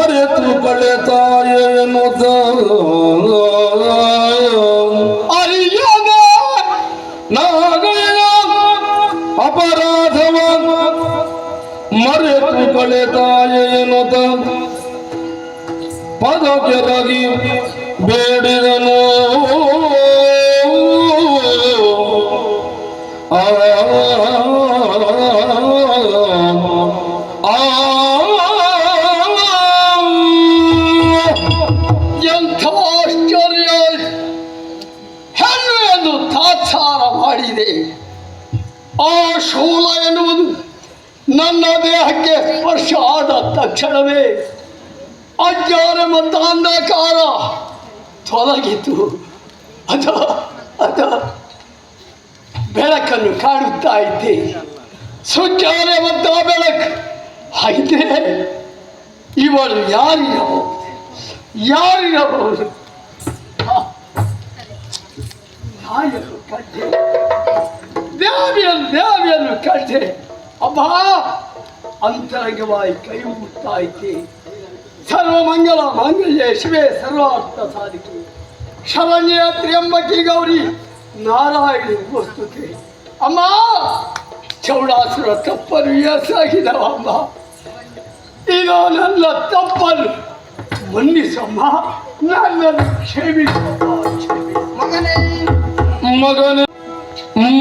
ಮರೆತು ಕಳೆತಾಯೇನುತ್ತ ಅರಿಯದ ನಾಗಯ್ಯ ಅಪರಾಧವ ಮರೆತು ಕಳೆತಾಯೇನುತ್ತ ಪದಕೆರಗಿ ಬೇಡಿದನು ಎಂಥ ಆಶ್ಚರ್ಯ! ಹೆಣ್ಣು ತಾತ್ಸಾರ ಮಾಡಿದೆ. ಆ ಶೂಲ ಎನ್ನುವುದು ನನ್ನ ದೇಹಕ್ಕೆ ಸ್ಪರ್ಶ ಆದ ತಕ್ಷಣವೇ ಅಜ್ಞಾನ ಮತ್ತು ಅಂಧಕಾರ ತೊಲಗಿತು. ಅದ ಬೆಳಕನ್ನು ಕಾಣುತ್ತಾ ಇದ್ದೆ. ಸುಜ್ಞಾನ ಮತ್ತು ಬೆಳಕು ಹಾಗಿದೆ. ಇವಳು ಯಾರಿರಬಹುದು? ಕಂಡೆ, ದೇವಿಯನ್ನು ಕಂಡೆ. ಅಬ್ಬ ಅಂತರಂಗವಾಗಿ ಕೈ ಮುಗ್ತಾ ಇದ್ದೆ. ಸರ್ವಮಂಗಲ ಮಾಂಗಲ್ಯ ಶಿವೆ ಸರ್ವಾರ್ಥ ಸಾಧಿಕೆ ಶರಣ್ಯ ತ್ರ್ಯಂಬಕಿ ಗೌರಿ ನಾರಾಯಣಿ ವಸ್ತುತೆ. ಅಮ್ಮ, ಚೌಡಾಸುರ ತಪ್ಪನ್ನು ಎಸಾಗಿದವಮ್ಮ. ಈಗ ನನ್ನ ತಪ್ಪನ್ನು ಮನ್ನಿಸಮ್ಮ, ನನ್ನನ್ನು ಕ್ಷಮಿಸಮ್ಮ. ಮಗನೇ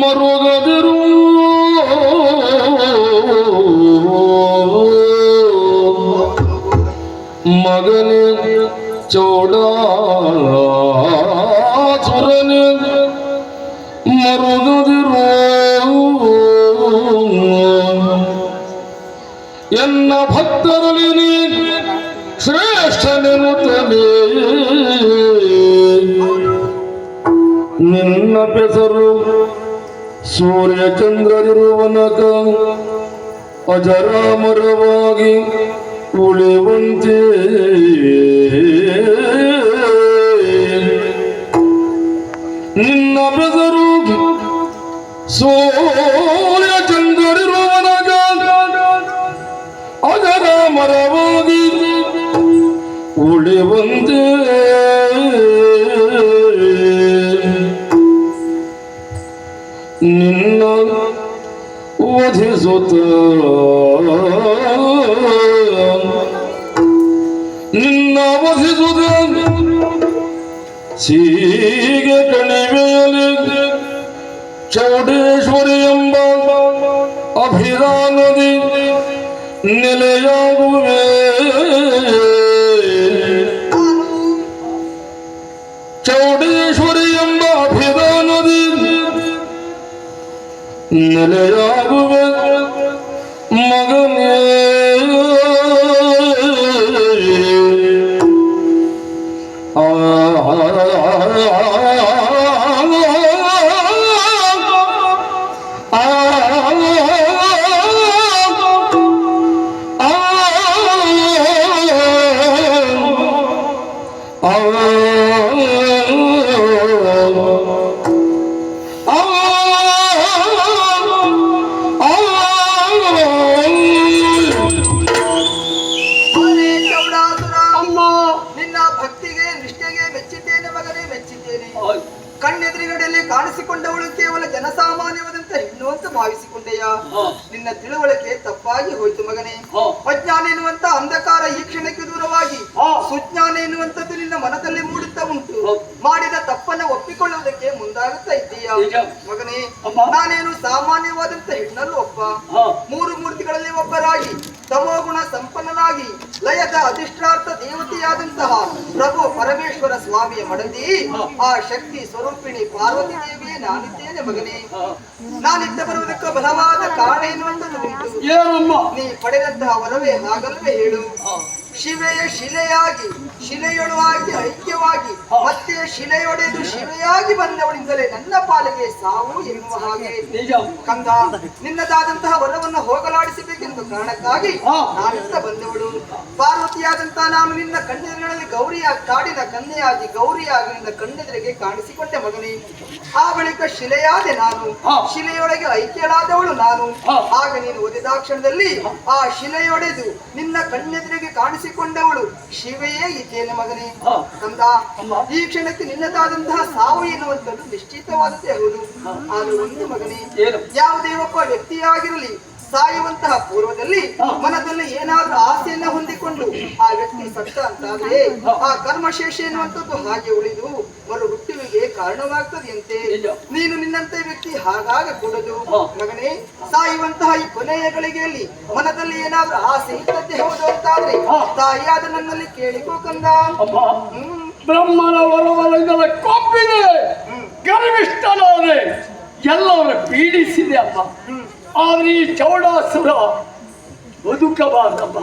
ಮರುಗದಿರು ಮಗನೇ ಚೌಡಾಸುರನೇ ಮರುಗದಿರು ಎನ್ನ ಭಕ್ತರಲ್ಲಿ ನೀ ಶ್ರೇಷ್ಠನೆನ್ನುತ್ತಲೇ ನಿನ್ನ ಪೆಸರು ಸೂರ್ಯಚಂದ್ರರಿರುವನಕ ಅಜರಾಮರವಾಗಿ ಉಳಿಯುವಂತೆ ನಿನ್ನ ಪೆಸರು ಸೂರ್ಯಚಂದ್ರರಿರುವನಕ ಅಜರಾಮರವಾಗಿ ಉಳಿಯುವಂತೆ ನಿನ್ನ ವಧಿಸುತ್ತ ಸೀಗೆ ಕಣಿವೆಯಲ್ಲಿ ಚೌಡೇಶ್ವರಿ ಎಂಬ ಅಭಿಧಾನದಿ ನೆಲೆಯಾಗುವೆ. ಚೌಡೇಶ್ವರಿ ಎಂಬ ಅಭಿಧಾನದಿ ನೆಲೆಯಾಗುವೆ ಮಗನೇ. ಕಣ್ಣೆದುರುಗಡೆಯಲ್ಲಿ ಕಾಣಿಸಿಕೊಂಡವಳು ಕೇವಲ ಜನಸಾಮಾನ್ಯವಾದಂತ ಹೆಣ್ಣು ಅಂತ ಭಾವಿಸಿಕೊಂಡೆಯ. ನಿನ್ನ ತಿಳುವಳಿಕೆ ತಪ್ಪಾಗಿ ಹೋಯ್ತು ಮಗನೇ. ಅಜ್ಞಾನ ಎನ್ನುವಂತ ಅಂಧಕಾರ ಈ ಕ್ಷಣಕ್ಕೆ ದೂರವಾಗಿ ಸುಜ್ಞಾನ ಎನ್ನುವಂಥದ್ದು ನಿನ್ನ ಮನದಲ್ಲಿ ಮೂಡುತ್ತಾ ಉಂಟು. ಮಾಡಿದ ತಪ್ಪನ್ನ ಒಪ್ಪಿಕೊಳ್ಳುವುದಕ್ಕೆ ಮುಂದಾಗುತ್ತಾ ಇದ್ದೀಯ ಮಗನೇ. ನಾನೇನು ಸಾಮಾನ್ಯವಾದಂತ ಹೆಣ್ಣಲ್ಲೂ ಒಬ್ಬ. ಮೂರು ಮೂರ್ತಿಗಳಲ್ಲಿ ಒಬ್ಬರಾಗಿ ತಮೋಗುಣ ಸಂಪನ್ನನಾಗಿ ಲಯದ ಅಧಿಷ್ಠಾರ್ಥ ದೇವತೆಯಾದಂತಹ ಪ್ರಭು ಪರಮೇಶ್ವರ ಸ್ವಾಮಿಯ ಮಡದಿ ಆ ಶಕ್ತಿ ಸ್ವರೂಪಿಣಿ ಪಾರ್ವತಿ ದೇವಿಯೇ ನಾನಿದ್ದೇನೆ ಮಗನೇ. ನಾನಿದ್ದ ಬರುವುದಕ್ಕೆ ಬಲವಾದ ಕಾರಣ ಎನ್ನುವಂಥದ್ದು ಉಂಟು. ನೀ ಪಡೆದಂತಹ ವರವೇ ಹಾಗಲ್ವೇ ಹೇಳು. ಶಿವೆಯ ಶಿಲೆಯಾಗಿ ಶಿಲೆಯೊಳವಾಗಿ ಐಕ್ಯವಾಗಿ ಮತ್ತೆ ಶಿಲೆಯೊಡೆದು ಶಿವೆಯಾಗಿ ಬಂದವಳಿಂದಲೇ ನನ್ನ ಪಾಲಿಗೆ ಸಾವು ಎನ್ನುವ ಹಾಗೆ ಕಂದ ನಿನ್ನದಾದಂತಹ ವರವನ್ನು ಹೋಗಲಾಡಿಸಬೇಕೆಂದು ಕಾರಣಕ್ಕಾಗಿ ನಾನಿಂದ ಬಂದವಳು. ಪಾರ್ವತಿಯಾದಂತಹ ನಾನು ನಿನ್ನ ಕಣ್ಣೆದುರಿನಲ್ಲಿ ಗೌರಿಯಾಗಿ ಕಾಡಿನ ಕನ್ಯೆಯಾಗಿ ಗೌರಿಯಾಗಿ ನಿನ್ನ ಕಣ್ಣೆದುರಿಗೆ ಕಾಣಿಸಿಕೊಂಡೆ ಮಗನೇ. ಆ ಬಳಿಕ ಶಿಲೆಯಾದೆ ನಾನು, ಶಿಲೆಯೊಳಗೆ ಐಕ್ಯಳಾದವಳು ನಾನು. ಆಗ ನೀನು ಒದೆದಾಕ್ಷಣದಲ್ಲಿ ಆ ಶಿಲೆಯೊಡೆದು ನಿನ್ನ ಕಣ್ಣೆದುರಿಗೆ ಕಾಣಿಸಿ ಭಾವಿಸಿಕೊಂಡವಳು ಶಿವೆಯೇ ಇದ್ದೇನೆ ಮಗನೇ. ಹಾ. ಕಂದ, ಅಮ್ಮ. ಈ ಕ್ಷಣಕ್ಕೆ ನಿನ್ನದಾದಂತಹ ಸಾವು ಎನ್ನುವಂಥದ್ದು ನಿಶ್ಚಿತವಾದದ್ದೇ ಹೌದು. ಆದರೂ ಒಂದು ಮಗನೇ, ಏನು? ಯಾವುದೇ ಒಬ್ಬ ವ್ಯಕ್ತಿಯಾಗಿರಲಿ ಸಾಯುವಂತಹ ಪೂರ್ವದಲ್ಲಿ ಹಾ. ಮನದಲ್ಲಿ ಏನಾದ್ರೂ ಆಸೆಯನ್ನ ಹೊಂದಿಕೊಂಡು ಆ ವ್ಯಕ್ತಿ ಸತ್ತ ಅಂತಾದ್ರೆ ಹಾ. ಆ ಕರ್ಮಶೇಷ ಎನ್ನುವಂಥದ್ದು ಹಾಗೆ ಉಳಿದು ಮರು ಹುಟ್ಟುವಿಗೆ ಕಾರಣವಾಗ್ತದೆಯಂತೆ. ನಿಜ. ನೀನು ನಿನ್ನಂತೆ ವ್ಯಕ್ತಿ ಹಾಗಾಗಕೂಡದು ಹಾ. ಮಗನೇ. ಸಾಯುವಂತಹ ಈ ಕೊನೆಯ ಗಳಿಗೆಯಲ್ಲಿ ಮನದಲ್ಲಿ ಏನಾದ್ರೂ ಆಸೆ ಇದ್ದದ್ದೇ ಹೌದು ಅಂತಾದ್ರೆ ಹಾ. ತಾಯಿಯಾದ ನನ್ನಲ್ಲಿ ಕೇಳಿಕೋ ಕಂದ. ಅಮ್ಮ, ಹ್ಮ್ ಬ್ರಹ್ಮನ ವರವಲಯಗಳ ಕೊಪ್ಪಿದೆ, ಗರ್ವಿಷ್ಠನಾದೆ, ಎಲ್ಲವರ ಪೀಡಿಸಿದೆ ಅಮ್ಮ. ಆದರೆ ಈ ಚೌಡಾಸುರ ಬದುಕಬಾರದಮ್ಮ.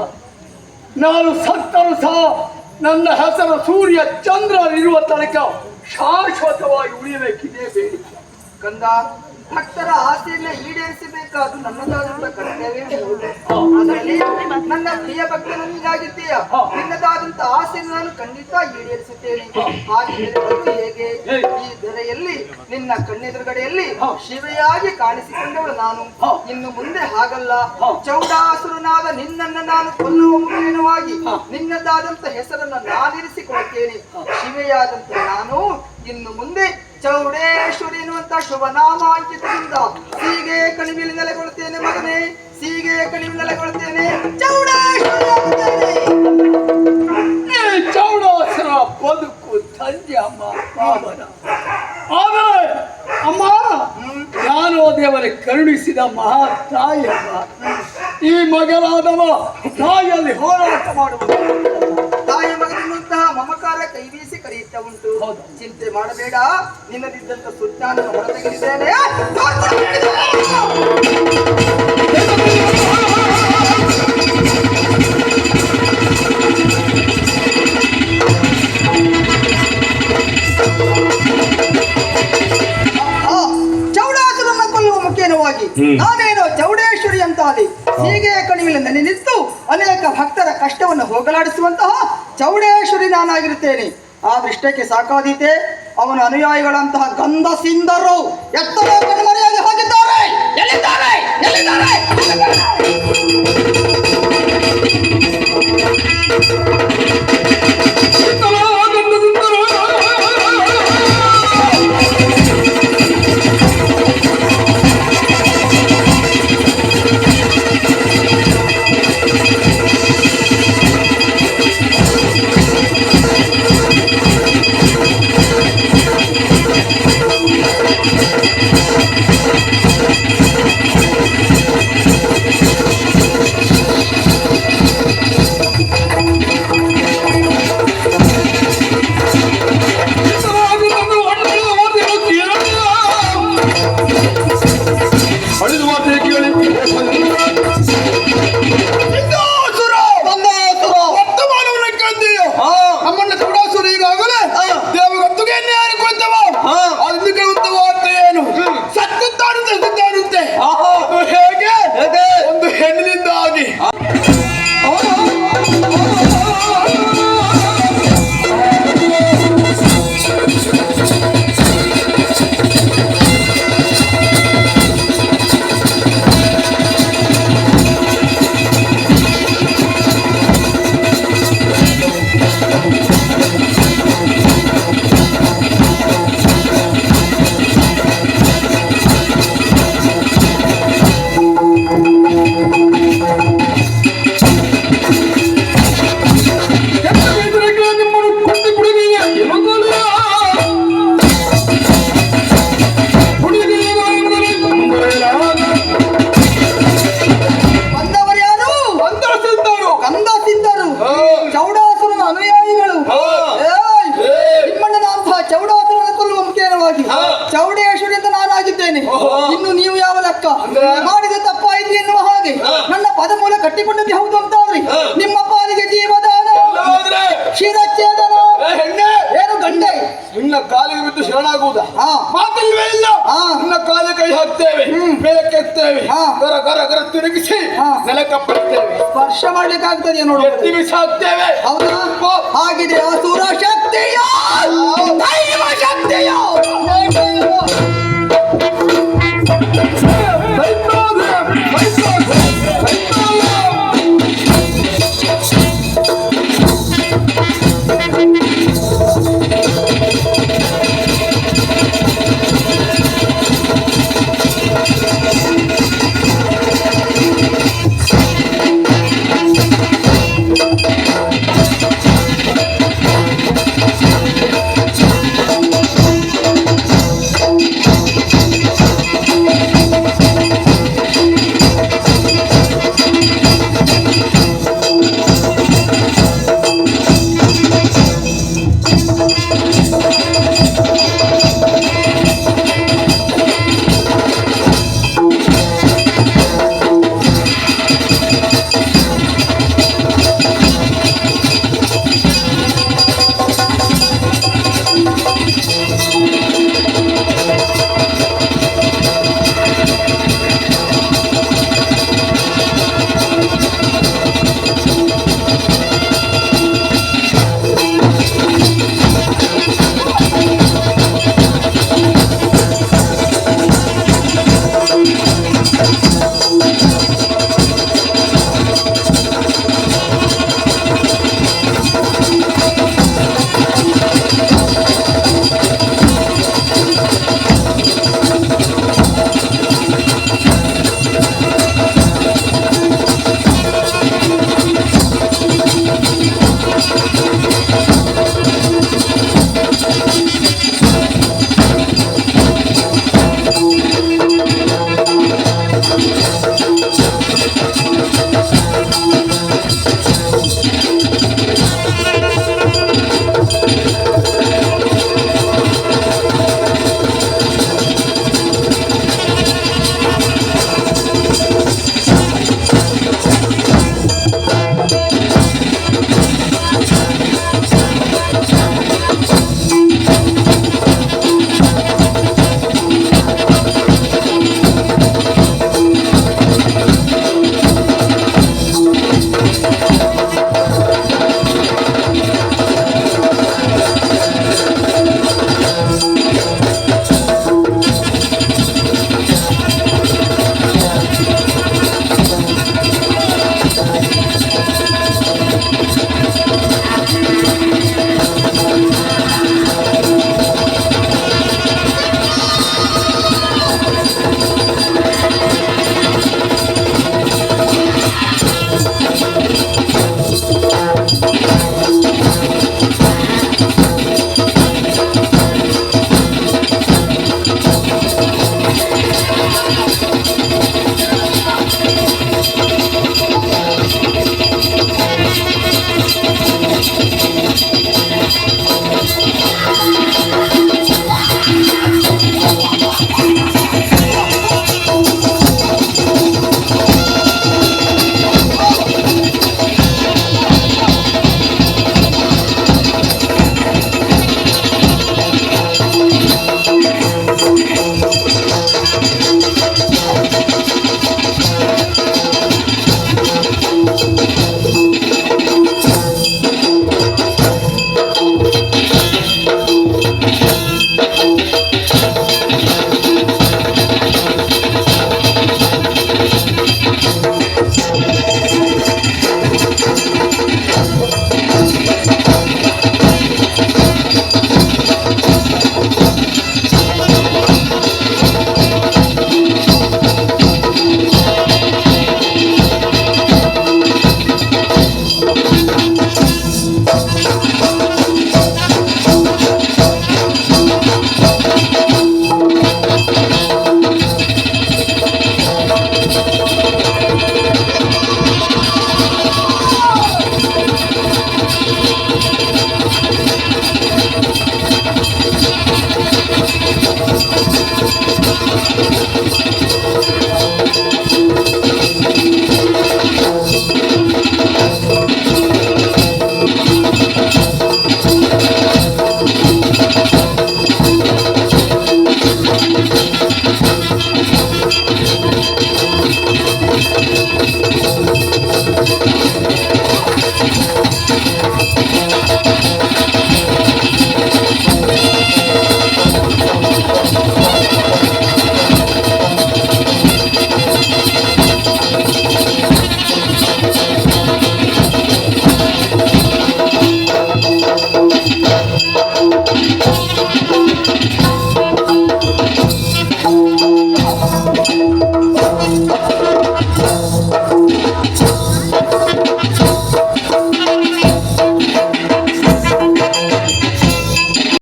ನಾನು ಸತ್ತರೂ ಸಹ ನನ್ನ ಹೆಸರು ಸೂರ್ಯ ಚಂದ್ರ ಇರುವ ತನಕ ಶಾಶ್ವತವಾಗಿ ಉಳಿಯಬೇಕಿದೆ ಬೇಡಿಕೆ. ಕಂದ, ಭಕ್ತರ ಆಸೆಯನ್ನ ಈಡೇರಿಸಬೇಕಾದ್ದು ನನ್ನದಾದಂತ ಕರ್ತವ್ಯವೇ ಹೌದು. ಅದರಲ್ಲಿ ನನ್ನ ಪ್ರಿಯ ಭಕ್ತನ ನೀನಾಗಿದ್ದೀಯ. ಹಾ. ನಿನ್ನದಾದಂತ ಆಸೆಯನ್ನು ನಾನು ಖಂಡಿತ ಈಡೇರಿಸುತ್ತೇನೆ. ಹಾಗಿದ್ದರೆ ಅದು ಹೇಗೆ? ಈ ಧರೆಯಲ್ಲಿ ನಿನ್ನ ಕಣ್ಣೆದುರುಗಡೆಯಲ್ಲಿ ಹಾ. ಶಿವೆಯಾಗಿ ಕಾಣಿಸಿಕೊಂಡವಳು ನಾನು. ಹಾ. ಇನ್ನು ಮುಂದೆ ಹಾಗಲ್ಲ. ಹಾ. ಚೌಡಾಸುರನಾದ ನಿನ್ನನ್ನು ನಾನು ಕೊಲ್ಲುವ ಮುಖೇನವಾಗಿ ಹಾ. ನಿನ್ನದಾದಂತ ಹೆಸರನ್ನು ನಾನಿರಿಸಿಕೊಳ್ತೇನೆ. ಶಿವೆಯಾದಂತ ನಾನು ಇನ್ನು ಮುಂದೆ ಚೌಡೇಶ್ವರಿ ಎನ್ನುವಂತ ಶುಭ ನಾಮಾಂಕಿತದಿಂದ ಸೀಗೆ ಕಣಿವೆಯಲ್ಲಿ ನೆಲೆಗೊಳ್ತೇನೆ ಮಗನೇ. ಸೀಗೆ ಕಣಿವೆಯಲ್ಲಿ ನೆಲೆಗೊಳ್ತೇನೆ. ಚೌಡೇಶ್ವರಿ ಆಗುತ್ತೇನೆ. ಈ ಚೌಡಾಸುರ ಬದುಕು ಧನ್ಯ ಅಮ್ಮ ಪಾವನ. ಆದರೆ ಅಮ್ಮ, ಜ್ಞಾನೋ ದೇವರ ಕರುಣಿಸಿದ ಮಹಾ ತಾಯಿ ಅಮ್ಮ. ಈ ಮಗನಾದವ ತಾಯಿಯಲ್ಲಿ ಹೋರಾಟ ಮಾಡುವುದು ತಾಯಿ ಮಗನಿರುವಂತಹ ಮಮಕಾರ ಕೈ ಬೀಸಿ ಕರೆಯುತ್ತಾ ಉಂಟು. ಹೌದು. ಚಿಂತೆ ಮಾಡಬೇಡ, ನಿನ್ನದಿದ್ದಂತ ಸುಜ್ಞಾನ ಹೊರತೆಗೆದಿದ್ದೇನೆ. ಚೌಡಾಸುರನ್ನ ಕೊಲ್ಲುವ ಮುಖೇನವಾಗಿ ನಾನೇನೋ ಚೌಡೇಶ್ವರಿ ಅಂತಾದೆ ಹೀಗೆ ಕಣಿವೆಯಲ್ಲಿ ನೆನೆನಿತ್ತು ಅನೇಕ ಭಕ್ತರ ಕಷ್ಟವನ್ನು ಹೋಗಲಾಡಿಸುವಂತಹ ಚೌಡೇಶ್ವರಿ ನಾನಾಗಿರುತ್ತೇನೆ. ಆ ದೃಷ್ಟಕ್ಕೆ ಸಾಕಾದೀತೆ ಅವನ ಅನುಯಾಯಿಗಳಂತಹ ಗಂಧಸಿಂಧರು ಎತ್ತರ ಕಣ್ಮರೆಯಾಗಿ ಹೋಗಿದ್ದಾರೆ. ಎಲ್ಲಿದ್ದಾರೆ? ಎಲ್ಲಿದ್ದಾರೆ? ಚೌಡೇಶ್ವರಿ ಅಂತ ನಾನಾಗಿದ್ದೇನೆ. ಇನ್ನು ನೀವು ಯಾವ ಲೆಕ್ಕ? ಮಾಡಿದ ತಪ್ಪಾಯ್ತು ಎನ್ನುವ ಹಾಗೆ ನನ್ನ ಪದಮೂಲ ಕಟ್ಟಿಕೊಂಡದ್ದು ಹೌದು ಅಂತಾದ್ರಿ ನಿಮ್ಮ ಪಾಲಿಗೆ ಜೀವದಾನ, ಶಿರಚ್ಛೇದನ, ಏನು ಗಂಡೆ ನಿನ್ನ ಕಾಲಿಗೆ ಬಿದ್ದು ಶರಣಾಗುವುದಾ? ಹಾ. ಮಾತಿಲ್ವೇ ಇಲ್ಲ. ನಿನ್ನ ಕಾಲಿಗೆ ಕೈ ಹಾಕ್ತೇವೆ, ಮೇಲಕ್ಕೆತ್ತೇವೆ, ಗರ ಗರ ಗರ ತಿರುಗಿಸಿ ನೆಲಕ್ಕಪ್ಪತ್ತೇವೆ. ಸ್ಪರ್ಶ ಮಾಡ್ಲಿಕ್ಕೆ ಆಗ್ತದೆ ನೋಡಿ, ಹಾಕ್ತೇವೆ. ಹೌದಾ? ಹಾಗಿದೆ ಅಸುರ ಶಕ್ತಿಯ ದೈವ ಶಕ್ತಿಯ